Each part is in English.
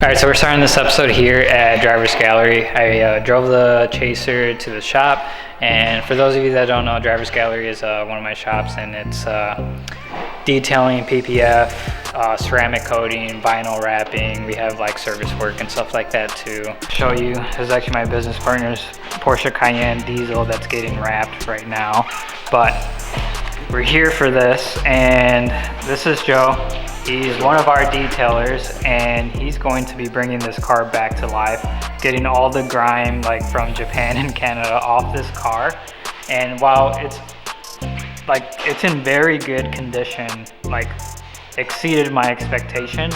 All right, so we're starting this episode here at Driver's Gallery. I drove the Chaser to the shop, and for those of you that don't know, Driver's Gallery is one of my shops, and it's detailing, PPF, ceramic coating, vinyl wrapping. We have like service work and stuff like that too. Show you, this is actually my business partner's Porsche Cayenne diesel that's getting wrapped right now. But we're here for this, and this is Joe. He's one of our detailers, and he's going to be bringing this car back to life, getting all the grime like from Japan and Canada off this car. And while it's in very good condition, like exceeded my expectations,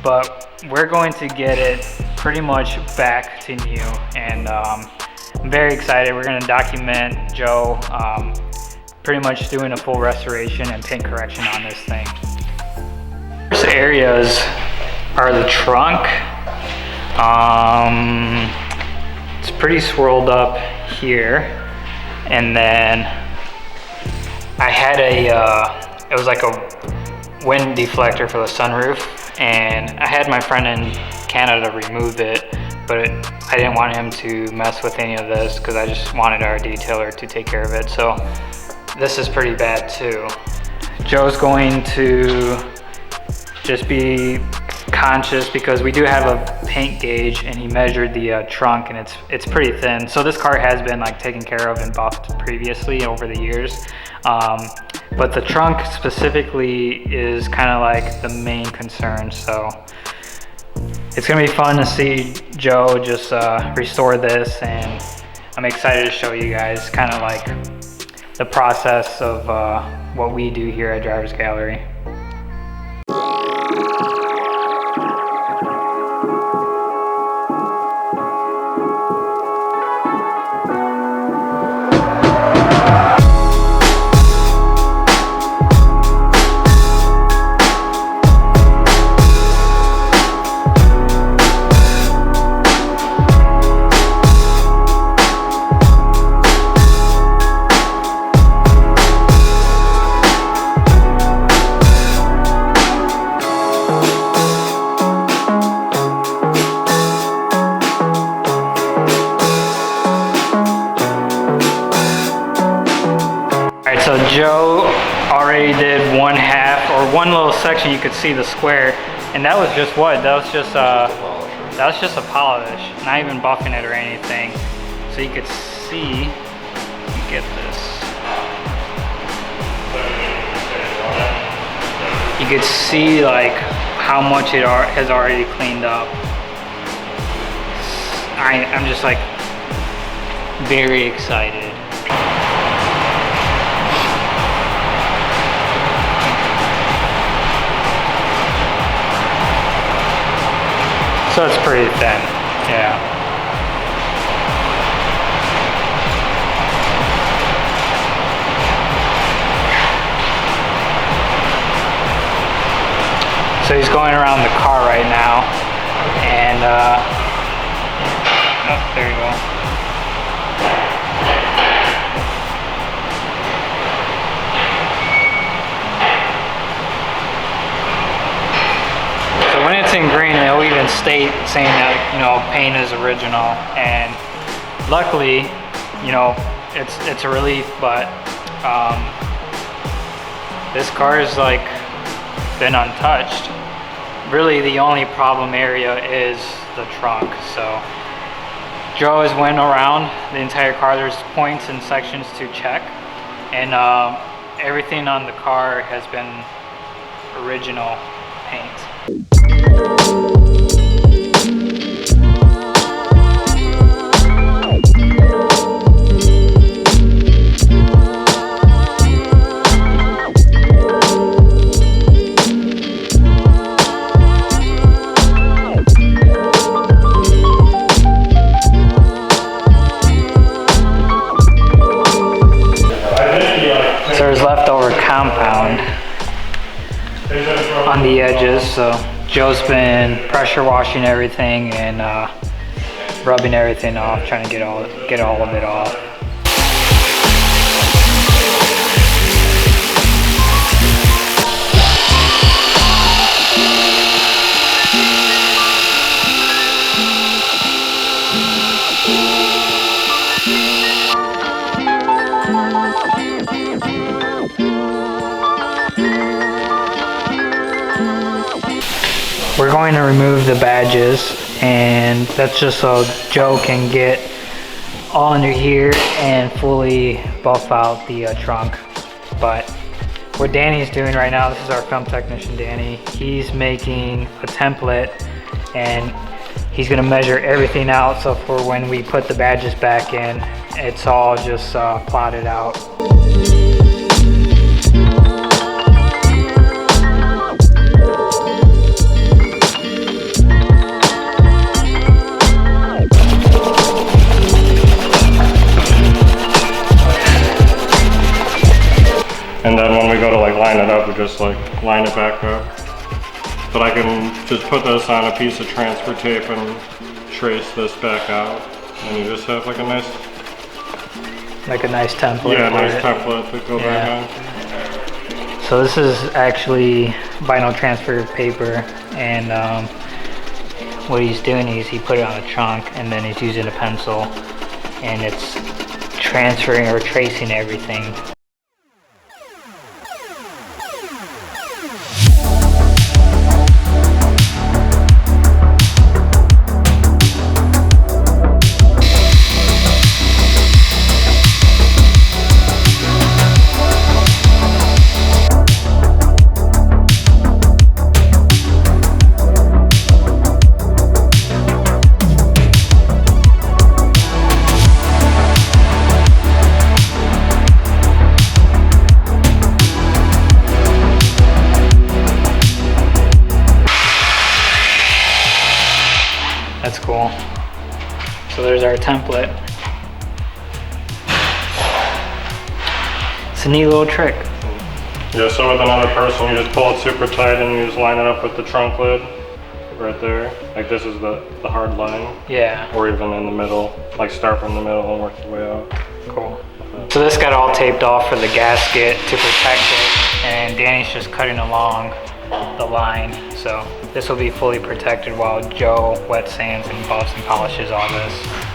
but we're going to get it pretty much back to new. And I'm very excited. We're going to document Joe pretty much doing a full restoration and paint correction on this thing. First areas are the trunk. It's pretty swirled up here, and then I had it was like a wind deflector for the sunroof, and I had my friend in Canada remove it, but I didn't want him to mess with any of this because I just wanted our detailer to take care of it. So this is pretty bad too. Joe's going to just be conscious because we do have a paint gauge, and he measured the trunk, and it's pretty thin. So this car has been like taken care of and buffed previously over the years, but the trunk specifically is kind of like the main concern. So it's gonna be fun to see Joe just restore this, and I'm excited to show you guys kind of like the process of what we do here at Driver's Gallery. So Joe already did one half, or one little section. You could see the square, and that was just what? That was just a polish, not even buffing it or anything. So you could see, get this. You could see like how much it has already cleaned up. I'm just like very excited. So it's pretty thin, yeah. So he's going around the car right now, and oh, there you go. When it's in green, it'll even state saying that, you know, paint is original, and luckily, you know, it's a relief. But this car is like been untouched. Really, the only problem area is the trunk. So Joe has went around the entire car. There's points and sections to check, and everything on the car has been original paint. So there's leftover compound on the edges, so Joe's been pressure washing everything and rubbing everything off, trying to get all of it off. we're going to remove the badges, and that's just so Joe can get all under here and fully buff out the trunk. But what Danny's doing right now, this is our film technician Danny, he's making a template and he's gonna measure everything out, so for when we put the badges back in, it's all just plotted out. And then when we go to like line it up, we just like line it back up. But I can just put this on a piece of transfer tape and trace this back out. And you just have like a nice template. Yeah, nice template to go back on. So this is actually vinyl transfer paper, and what he's doing is he put it on a trunk and then he's using a pencil and it's transferring or tracing everything. That's cool. So there's our template. It's a neat little trick. Yeah, so with another person, you just pull it super tight and you just line it up with the trunk lid right there. Like this is the hard line. Yeah. Or even in the middle. Like start from the middle and work your way out. Cool. So this got all taped off for the gasket to protect it, and Danny's just cutting along the line. So this will be fully protected while Joe wet sands and buffs and polishes all this.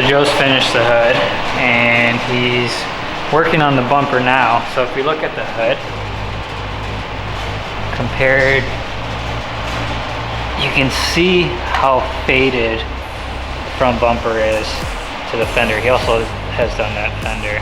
Joe's finished the hood and he's working on the bumper now. So if we look at the hood, compared, you can see how faded the front bumper is to the fender. He also has done that fender.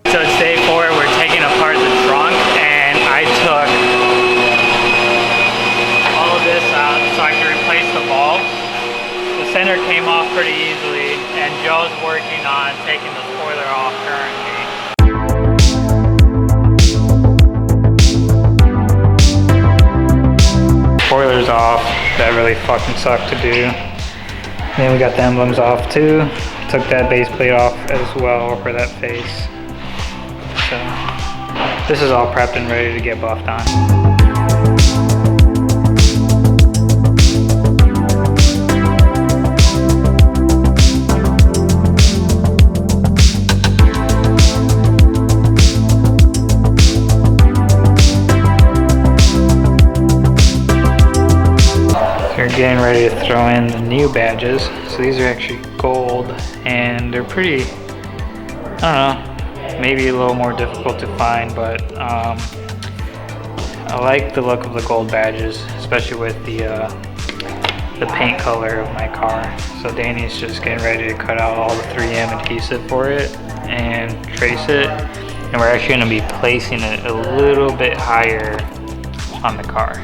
So it's day 4, we're taking apart the trunk, and I took all of this out so I could replace the bulbs. The center came off pretty easily, and Joe's working on taking the spoiler off currently. Spoiler's off. That really fucking sucked to do. Then we got the emblems off too. Took that base plate off as well for that face. So this is all prepped and ready to get buffed on. We're getting ready to throw in the new badges. So these are actually gold and they're pretty, I don't know, maybe a little more difficult to find, but I like the look of the gold badges, especially with the paint color of my car. So Danny's just getting ready to cut out all the 3M adhesive for it and trace it. And we're actually going to be placing it a little bit higher on the car.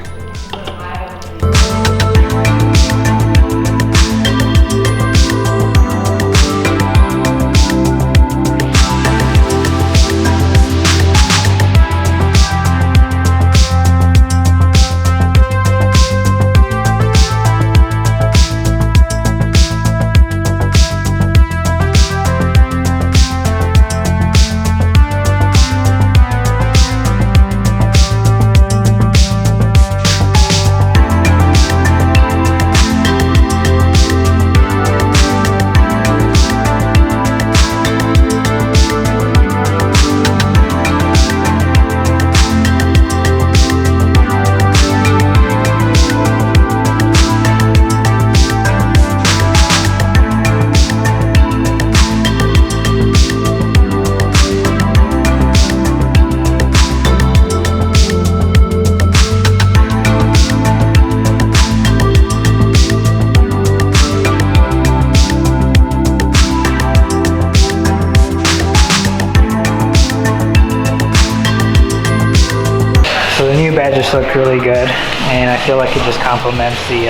So the new badges look really good, and I feel like it just complements the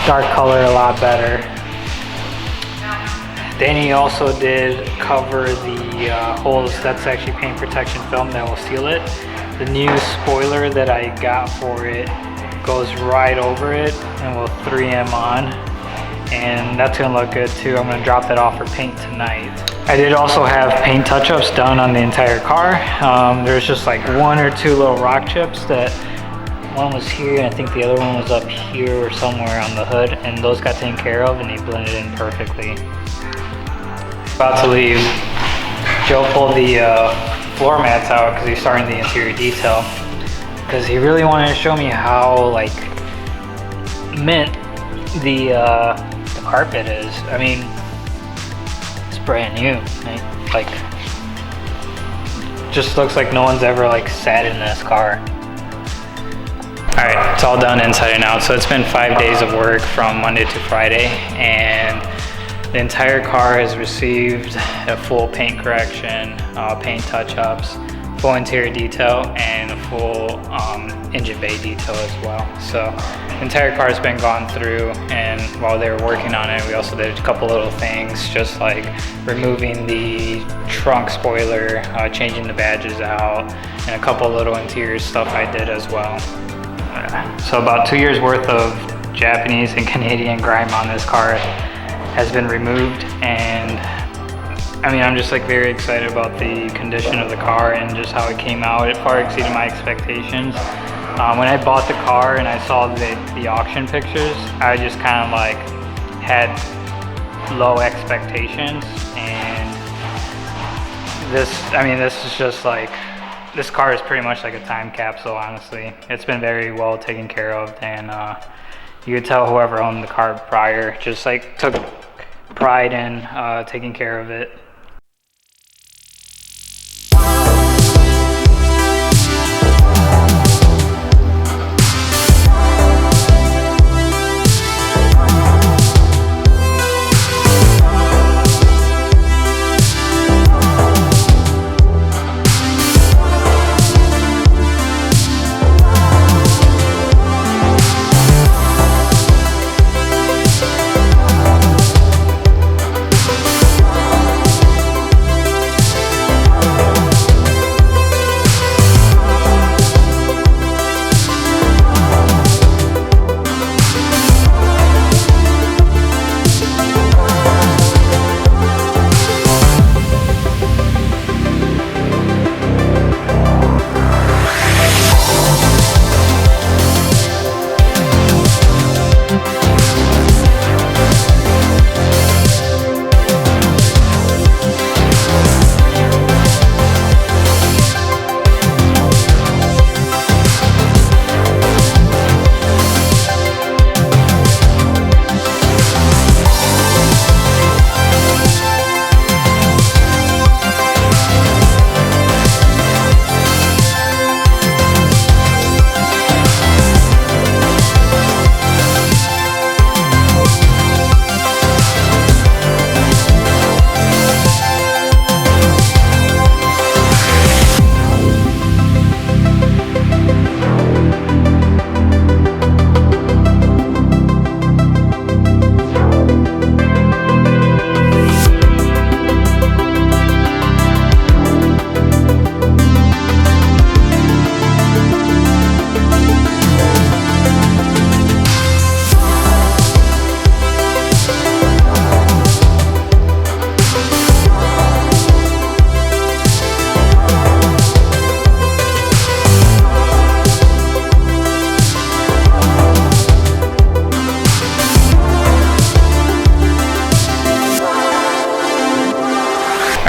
dark color a lot better. Danny also did cover the holes. That's actually paint protection film that will seal it. The new spoiler that I got for it goes right over it and will 3M on, and that's gonna look good too. I'm gonna drop that off for paint tonight. I did also have paint touch-ups done on the entire car. There's just like one or two little rock chips that one was here and I think the other one was up here or somewhere on the hood, and those got taken care of and they blended in perfectly. About to leave, Joe pulled the floor mats out because he's starting the interior detail, because he really wanted to show me how like mint the carpet is. I mean, it's brand new, right? Like, just looks like no one's ever like sat in this car. All right, it's all done inside and out. So it's been 5 days of work from Monday to Friday, and the entire car has received a full paint correction, paint touch-ups, full interior detail, and a full engine bay detail as well. So the entire car has been gone through, and while they were working on it, we also did a couple little things, just like removing the trunk spoiler, changing the badges out, and a couple little interior stuff I did as well. So about 2 years worth of Japanese and Canadian grime on this car has been removed, and I mean, I'm just like very excited about the condition of the car and just how it came out. It far exceeded my expectations. When I bought the car and I saw the auction pictures, I just kind of like had low expectations, and this is just like, this car is pretty much like a time capsule, honestly. It's been very well taken care of, and you could tell whoever owned the car prior just like took pride in taking care of it.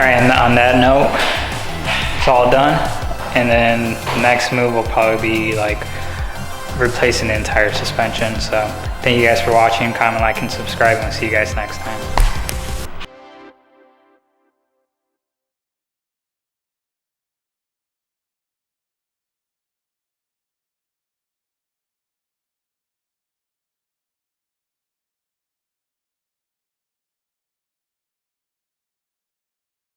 right, and on that note, it's all done. And then the next move will probably be like replacing the entire suspension. So thank you guys for watching. Comment, like, and subscribe, and we'll see you guys next time.